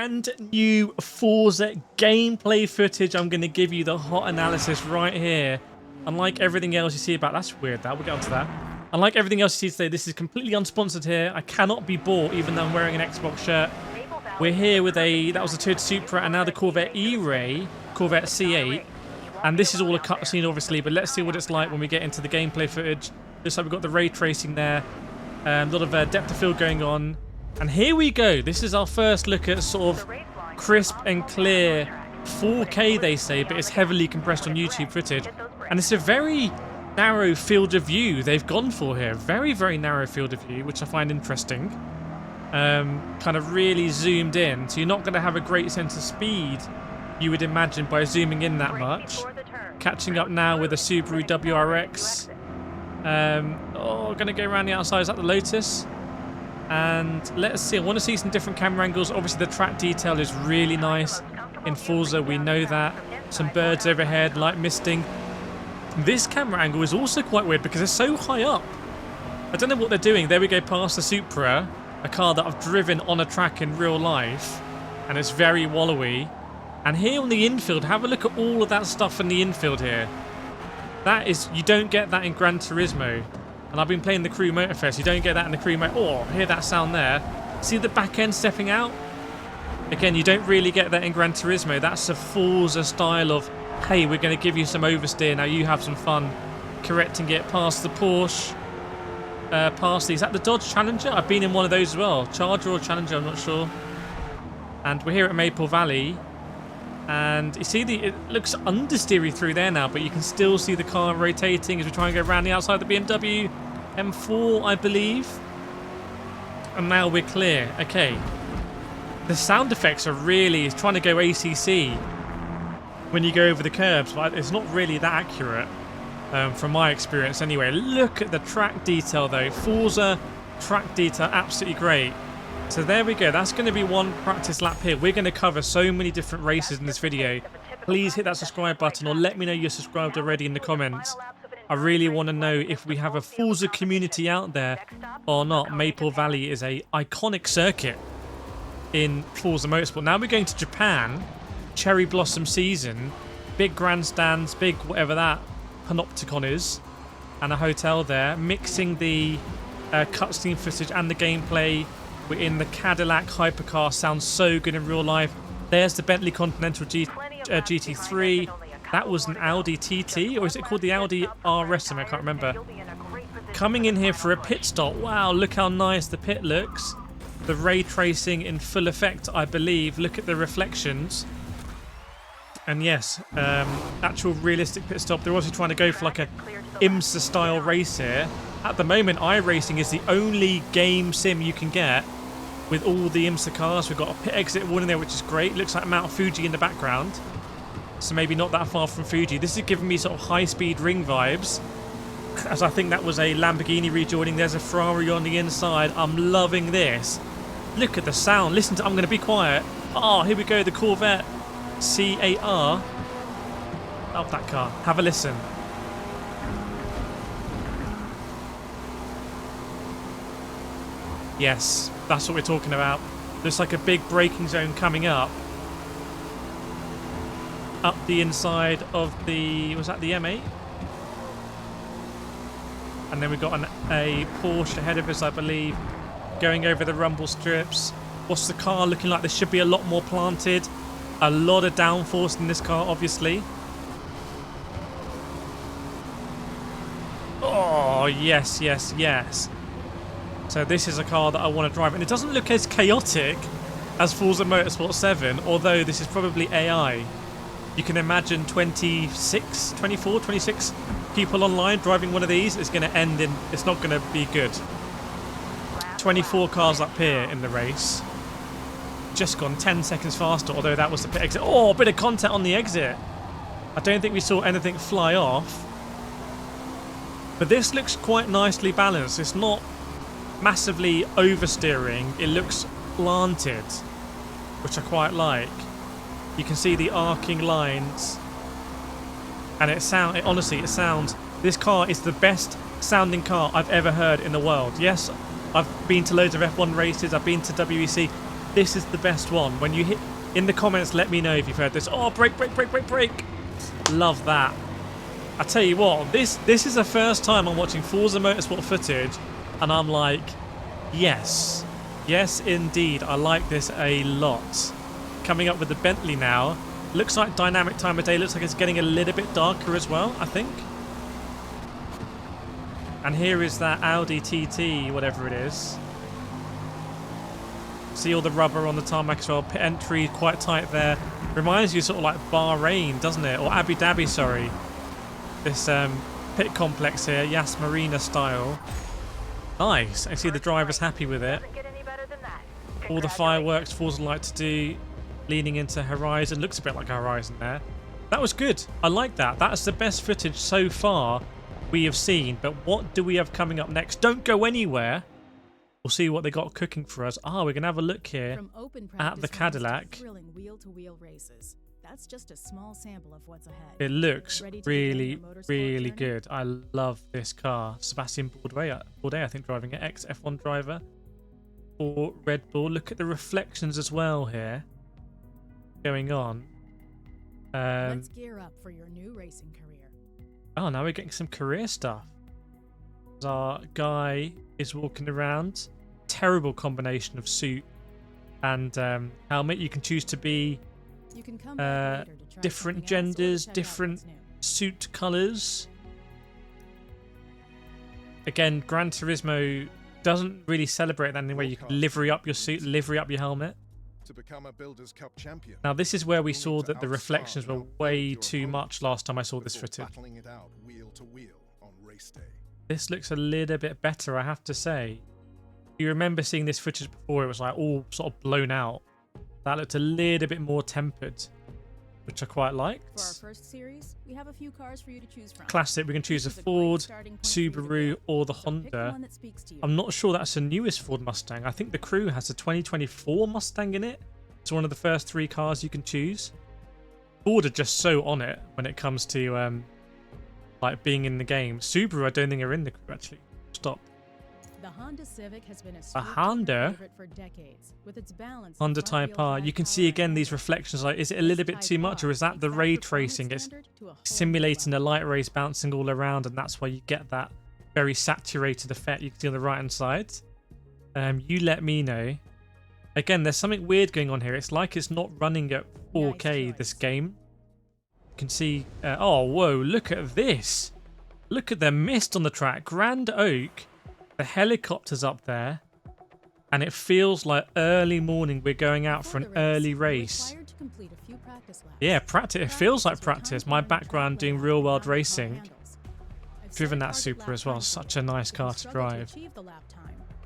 brand new Forza gameplay footage. I'm going to give you the hot analysis right here. Unlike everything else you see about... That's weird, that. We'll get onto that. Unlike everything else you see today, this is completely unsponsored here. I cannot be bought, even though I'm wearing an Xbox shirt. We're here with a... That was a Toyota Supra, and now the Corvette E-Ray, Corvette C8. And this is all a cutscene, obviously, but let's see what it's like when we get into the gameplay footage. Looks like we've got the ray tracing there. A lot of depth of field going on. And here we go. This is our first look at sort of crisp and clear 4K, they say, but it's heavily compressed on YouTube footage. And it's a very narrow field of view they've gone for here. Very, very narrow field of view, which I find interesting. Kind of really zoomed in. So you're not going to have a great sense of speed, you would imagine, by zooming in that much. Catching up now with the Subaru WRX. Going to go around the outside. Is that the Lotus? And let's see, I want to see some different camera angles. Obviously the track detail is really nice in Forza, we know that. Some birds overhead, light misting. This camera angle is also quite weird because it's so high up. I don't know what they're doing. There we go past the Supra, a car that I've driven on a track in real life, and it's very wallowy. And here on the infield, have a look at all of that stuff in the infield here. That is, you don't get that in Gran Turismo. And I've been playing the Crew Motorfest. You don't get that in the Crew Motor. Oh, hear that sound there? See the back end stepping out? Again, you don't really get that in Gran Turismo. That's a Forza style of, hey, we're going to give you some oversteer. Now you have some fun correcting it past the Porsche. Past these. Is that the Dodge Challenger? I've been in one of those as well. Charger or Challenger, I'm not sure. And we're here at Maple Valley. And you see, it looks understeery through there now, but you can still see the car rotating as we try and go around the outside of the BMW M4, I believe. And now we're clear. Okay. The sound effects are really... It's trying to go ACC when you go over the curbs, but it's not really that accurate from my experience anyway. Look at the track detail, though. Forza track detail, absolutely great. So there we go, that's going to be one practice lap here. We're going to cover so many different races in this video. Please hit that subscribe button or let me know you're subscribed already in the comments. I really want to know if we have a Forza community out there or not. Maple Valley is a iconic circuit in Forza Motorsport. Now we're going to Japan, cherry blossom season, big grandstands, big whatever that panopticon is, and a hotel there, mixing the cutscene footage and the gameplay. We're in the Cadillac hypercar, sounds so good in real life. There's the Bentley Continental GT3. That was an Audi TT, or is it called the Audi RS? I can't remember. Coming in here for a pit stop. Wow, look how nice the pit looks. The ray tracing in full effect, I believe. Look at the reflections. And yes, actual realistic pit stop. They're also trying to go for like a IMSA style race here. At the moment, iRacing is the only game sim you can get with all the IMSA cars. We've got a pit exit warning there, which is great. Looks like Mount Fuji in the background. So maybe not that far from Fuji. This is giving me sort of high-speed ring vibes, as I think that was a Lamborghini rejoining. There's a Ferrari on the inside. I'm loving this. Look at the sound. Listen to... I'm going to be quiet. Oh, here we go. The Corvette C8R. Love that car. Have a listen. Yes, that's what we're talking about. Looks like a big braking zone coming up. Up the inside of the... Was that the M8? And then we've got a Porsche ahead of us, I believe, going over the rumble strips. What's the car looking like? There should be a lot more planted. A lot of downforce in this car, obviously. Oh, yes, yes, yes. So this is a car that I want to drive, and it doesn't look as chaotic as Forza Motorsport 7, although this is probably AI. You can imagine 26 people online driving one of these. It's going to end in... It's not going to be good. 24 cars up here in the race. Just gone 10 seconds faster, although that was the pit exit. Oh, a bit of contact on the exit. I don't think we saw anything fly off. But this looks quite nicely balanced. It's not massively oversteering. It looks planted, which I quite like. You can see the arcing lines, and honestly it sounds... This car is the best sounding car I've ever heard in the world. Yes, I've been to loads of F1 races, I've been to WEC. this is the best one. When you hit in the comments, let me know if you've heard this. Oh, brake, brake, brake, brake, brake. Love that. I tell you what, this is the first time I'm watching Forza Motorsport footage, and I'm like, yes, yes indeed, I like this a lot. Coming up with the Bentley now. Looks like dynamic time of day. Looks like it's getting a little bit darker as well, I think. And here is that Audi TT, whatever it is. See all the rubber on the tarmac as well. Pit entry quite tight there. Reminds you sort of like Bahrain, doesn't it? Or Abu Dhabi, sorry. This pit complex here, Yas Marina style. Nice. I see the driver's happy with it. All the fireworks Forza like to do. Leaning into Horizon. Looks a bit like Horizon there. That was good. I like that. That's the best footage so far we have seen. But what do we have coming up next? Don't go anywhere. We'll see what they got cooking for us. Ah, we're going to have a look here at the Cadillac. That's just a small sample of what's ahead. It looks really, really good. I love this car. Sebastian Bourdais, I think, driving it. Ex-F1 driver for Red Bull. Look at the reflections as well here. Going on. Let's gear up for your new racing career. Oh, now we're getting some career stuff. Our guy is walking around. Terrible combination of suit and helmet. You can choose to be different genders, different suit colours. Again, Gran Turismo doesn't really celebrate that in any way. You can livery up your suit, livery up your helmet. To become a Builders' Cup champion. Now this is where we saw that the reflections were way too much last time I saw this footage. Battling it out wheel to wheel on race day. This looks a little bit better, I have to say. You remember seeing this footage before, it was like all sort of blown out. That looked a little bit more tempered, which I quite liked. For our first series, we have a few cars for you to choose from. Classic, we can choose a Ford, Subaru, or the Honda. I'm not sure that's the newest Ford Mustang. I think the Crew has a 2024 Mustang in it. It's one of the first 3 cars you can choose. Ford are just so on it when it comes to like being in the game. Subaru, I don't think are in the Crew actually. Stop. The Honda Civic has been a Honda favorite for decades, with its balance Honda Type R. You can see again these reflections. Like, is it a little bit too much, or is that the ray tracing? It's simulating the light rays bouncing all around, and that's why you get that very saturated effect you can see on the right hand side. You let me know. Again, there's something weird going on here. It's like it's not running at 4K, this game. You can see... oh, whoa, look at this. Look at the mist on the track. Grand Oak. The helicopter's up there. And it feels like early morning. We're going out for an early race. Yeah, practice. It feels like practice. My background doing real world racing. Driven that Supra as well. Such a nice car to drive.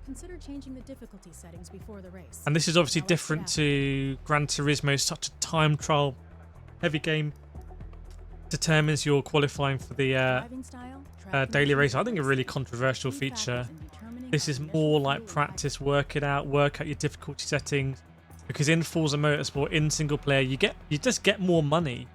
Consider changing the difficulty settings before the race. And this is obviously different to Gran Turismo. Such a time trial heavy game. Determines your qualifying for the daily race. I think a really controversial feature. This is more like practice, work it out, work out your difficulty settings. Because in Forza Motorsport, in single player, you just get more money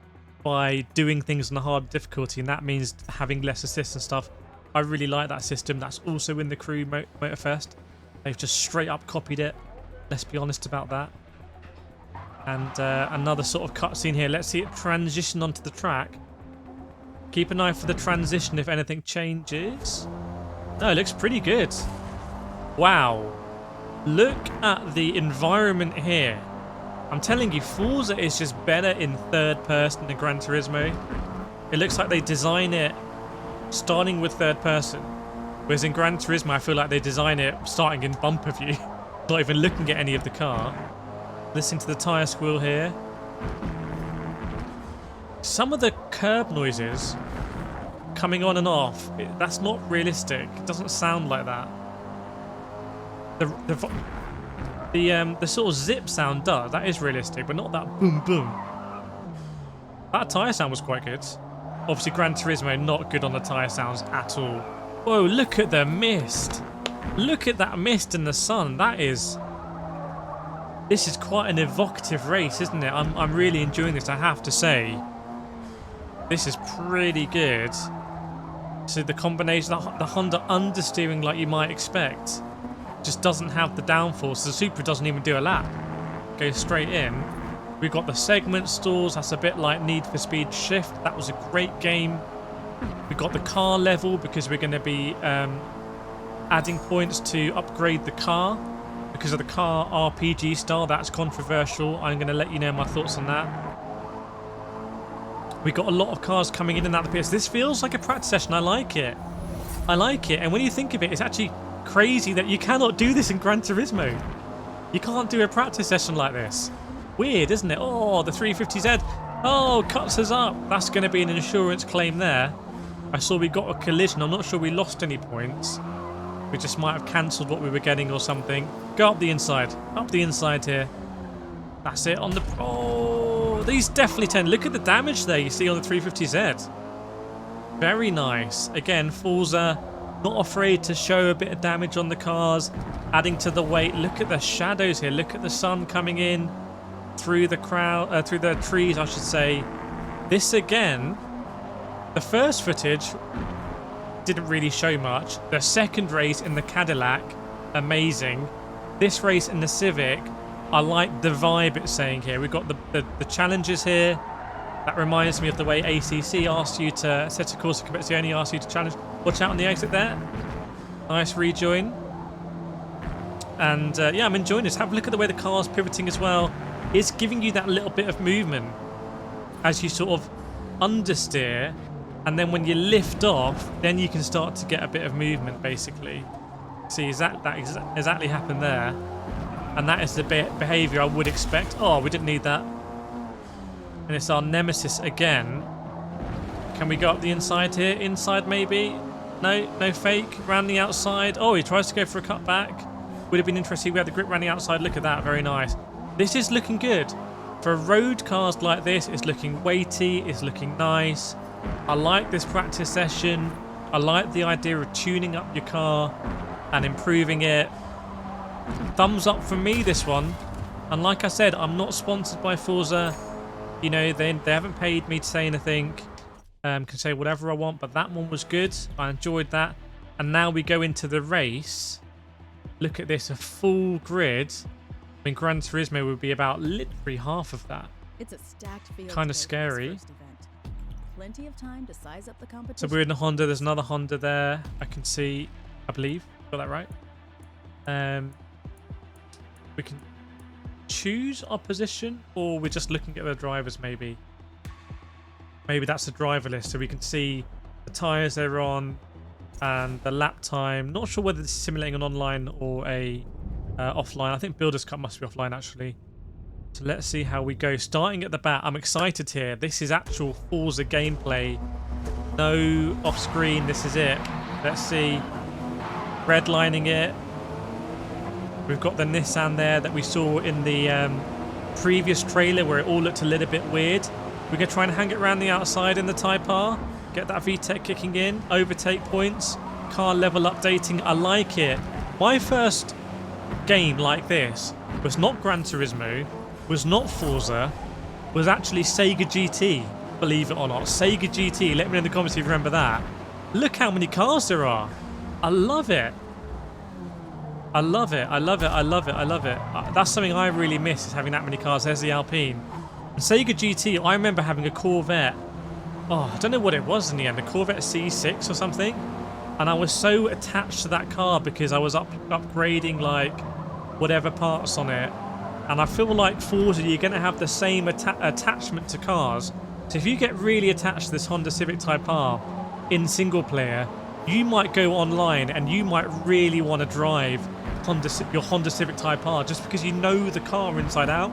by doing things on a hard difficulty, and that means having less assists and stuff. I really like that system. That's also in the Crew Motorfest. They've just straight up copied it. Let's be honest about that. And another sort of cutscene here. Let's see it transition onto the track. Keep an eye for the transition if anything changes. No, it looks pretty good. Wow. Look at the environment here. I'm telling you, Forza is just better in third person than Gran Turismo. It looks like they design it starting with third person. Whereas in Gran Turismo, I feel like they design it starting in bumper view. Not even looking at any of the car. Listen to the tyre squeal here. Some of the curb noises coming on and off, that's not realistic. It doesn't sound like that. The sort of zip sound does. That is realistic, but not that boom boom. That tyre sound was quite good. Obviously, Gran Turismo not good on the tyre sounds at all. Whoa, look at the mist. Look at that mist in the sun. This is quite an evocative race, isn't it? I'm really enjoying this, I have to say. This is pretty good. So the combination, the Honda understeering like you might expect, just doesn't have the downforce. The Supra doesn't even do a lap. goes straight in. We've got the segment stalls. That's a bit like Need for Speed Shift. That was a great game. We've got the car level because we're going to be adding points to upgrade the car because of the car RPG style. That's controversial. I'm going to let you know my thoughts on that. We got a lot of cars coming in and out of the pits. This feels like a practice session. I like it. I like it. And when you think of it, it's actually crazy that you cannot do this in Gran Turismo. You can't do a practice session like this. Weird, isn't it? Oh, the 350Z. Oh, cuts us up. That's going to be an insurance claim there. I saw we got a collision. I'm not sure we lost any points. We just might have cancelled what we were getting or something. Go up the inside. Up the inside here. That's it on the... Oh, these definitely tend... Look at the damage there you see on the 350Z. Very nice. Again, Forza, not afraid to show a bit of damage on the cars, adding to the weight. Look at the shadows here. Look at the sun coming in through the crowd, through the trees, I should say. This again, the first footage didn't really show much. The second race in the Cadillac, amazing. This race in the Civic, I like the vibe it's saying here. We've got the challenges here. That reminds me of the way ACC asked you to set a course. They only asked you to challenge. Watch out on the exit there. Nice rejoin. And yeah, I'm enjoying this. Have a look at the way the car's pivoting as well. It's giving you that little bit of movement as you sort of understeer. And then when you lift off, then you can start to get a bit of movement, basically. See, that exactly happened there. And that is the behaviour I would expect. Oh, we didn't need that. And it's our nemesis again. Can we go up the inside here? Inside maybe? No, no fake. Round the outside. Oh, he tries to go for a cutback. Would have been interesting. We had the grip round the outside. Look at that. Very nice. This is looking good. For road cars like this, it's looking weighty. It's looking nice. I like this practice session. I like the idea of tuning up your car and improving it. Thumbs up from me, this one. And like I said, I'm not sponsored by Forza. You know, they haven't paid me to say anything. Can say whatever I want, but that one was good. I enjoyed that. And now we go into the race. Look at this, a full grid. I mean, Gran Turismo would be about literally half of that. It's a stacked field. Kind of scary. Plenty of time to size up the competition. So we're in a Honda. There's another Honda there. I can see, I believe. Got that right? We can choose our position, or we're just looking at the drivers maybe. Maybe that's the driver list, so we can see the tyres they're on and the lap time. Not sure whether this is simulating an online or a offline. I think Builders Cup must be offline actually. So let's see how we go. Starting at the bat, I'm excited here. This is actual Forza gameplay. No off screen, this is it. Let's see. Redlining it. We've got the Nissan there that we saw in the previous trailer where it all looked a little bit weird. We're going to try and hang it around the outside in the Type R. Get that VTEC kicking in. Overtake points. Car level updating. I like it. My first game like this was not Gran Turismo, was not Forza, was actually Sega GT, believe it or not. Sega GT. Let me know in the comments if you remember that. Look how many cars there are. I love it. I love it. I love it. I love it. I love it. That's something I really miss, is having that many cars. There's the Alpine. And Sega GT, I remember having a Corvette. Oh, I don't know what it was in the end. A Corvette C6 or something. And I was so attached to that car because I was upgrading like whatever parts on it. And I feel like Forza, you're going to have the same attachment to cars. So if you get really attached to this Honda Civic Type R in single player, you might go online and you might really want to drive your Honda Civic Type R just because you know the car inside out,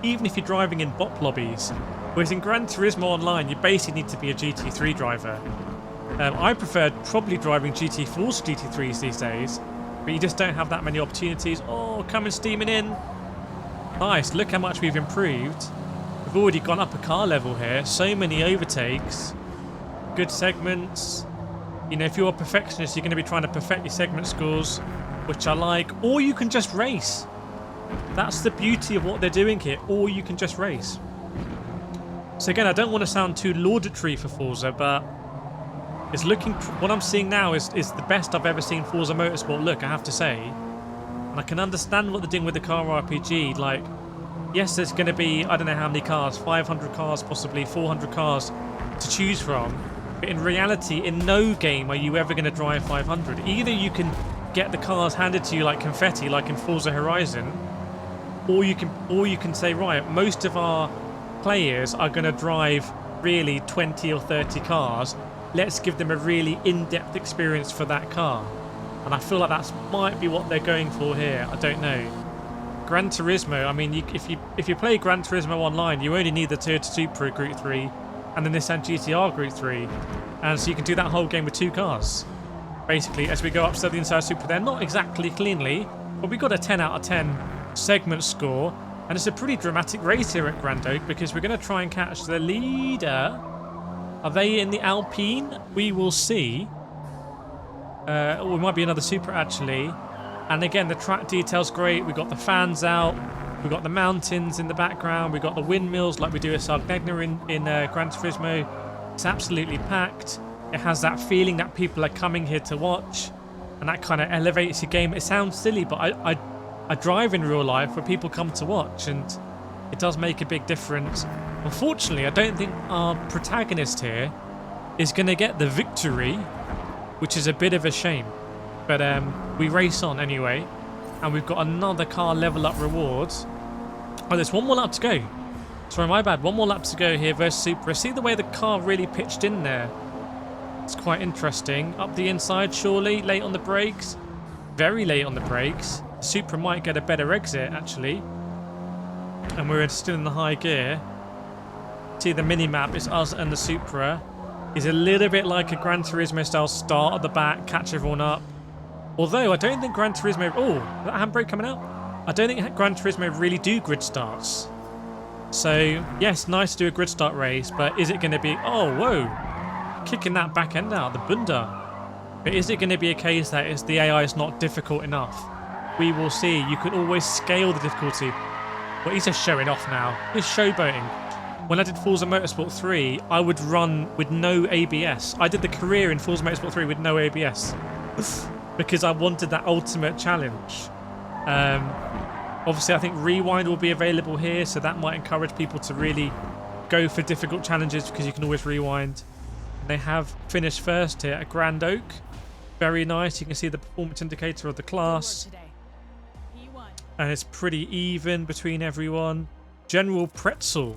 even if you're driving in bot lobbies. Whereas in Gran Turismo Online, you basically need to be a GT3 driver. I prefer probably driving GT4s, GT3s these days, but you just don't have that many opportunities. Oh, coming steaming in. Nice, look how much we've improved. We've already gone up a car level here. So many overtakes. Good segments. You know, if you're a perfectionist, you're going to be trying to perfect your segment scores, which I like. Or you can just race. That's the beauty of what they're doing here. Or you can just race. So again, I don't want to sound too laudatory for Forza, but it's looking... What I'm seeing now is the best I've ever seen Forza Motorsport look, I have to say. And I can understand what they're doing with the car RPG. Like, yes, there's going to be, I don't know how many cars, 500 cars, possibly 400 cars to choose from. But in reality, in no game are you ever going to drive 500. Either you can get the cars handed to you like confetti, like in Forza Horizon, or you can say, right, most of our players are going to drive really 20 or 30 cars. Let's give them a really in-depth experience for that car. And I feel like that might be what they're going for here. I don't know. Gran Turismo, I mean, if you play Gran Turismo online, you only need the Toyota Supra Group 3 and the Nissan GT-R Group 3. And so you can do that whole game with 2 cars. Basically, as we go up to the inside Supra, they're not exactly cleanly, but we got a 10 out of 10 segment score. And it's a pretty dramatic race here at Grand Oak because we're going to try and catch the leader. Are they in the Alpine? We will see. Or it might be another Supra, actually. And again, the track detail's great. We've got the fans out. We've got the mountains in the background. We've got the windmills like we do at Sargnegna in Gran Turismo. It's absolutely packed. It has that feeling that people are coming here to watch. And that kind of elevates your game. It sounds silly, but I drive in real life where people come to watch. And it does make a big difference. Unfortunately, I don't think our protagonist here is going to get the victory, which is a bit of a shame. But we race on anyway, and we've got another car level up rewards. Oh, there's one more lap to go. Sorry, my bad. One more lap to go here versus Supra. See the way the car really pitched in there? It's quite interesting. Up the inside, surely. Late on the brakes. Very late on the brakes. The Supra might get a better exit, actually. And we're still in the high gear. See the mini-map, it's us and the Supra. Is a little bit like a Gran Turismo style start at the back, catch everyone up. Although I don't think Gran Turismo... Oh, is that handbrake coming out? I don't think Gran Turismo really do grid starts. So, yes, nice to do a grid start race, but is it going to be... Oh, whoa. Kicking that back end out, the bunda. But is it going to be a case that it's the AI is not difficult enough? We will see. You can always scale the difficulty. Well, he's just showing off now. He's showboating. When I did Forza Motorsport 3, I would run with no ABS. I did the career in Forza Motorsport 3 with no ABS. Because I wanted that ultimate challenge. Obviously, I think Rewind will be available here, so that might encourage people to really go for difficult challenges because you can always rewind. And they have finished first here at Grand Oak. Very nice. You can see the performance indicator of the class. And it's pretty even between everyone. General Pretzel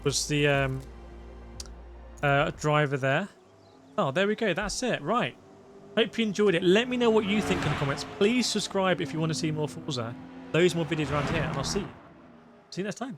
was the driver there. Oh, there we go. That's it. Right. Hope you enjoyed it. Let me know what you think in the comments. Please subscribe if you want to see more Forza. Those more videos around here, and I'll see you next time.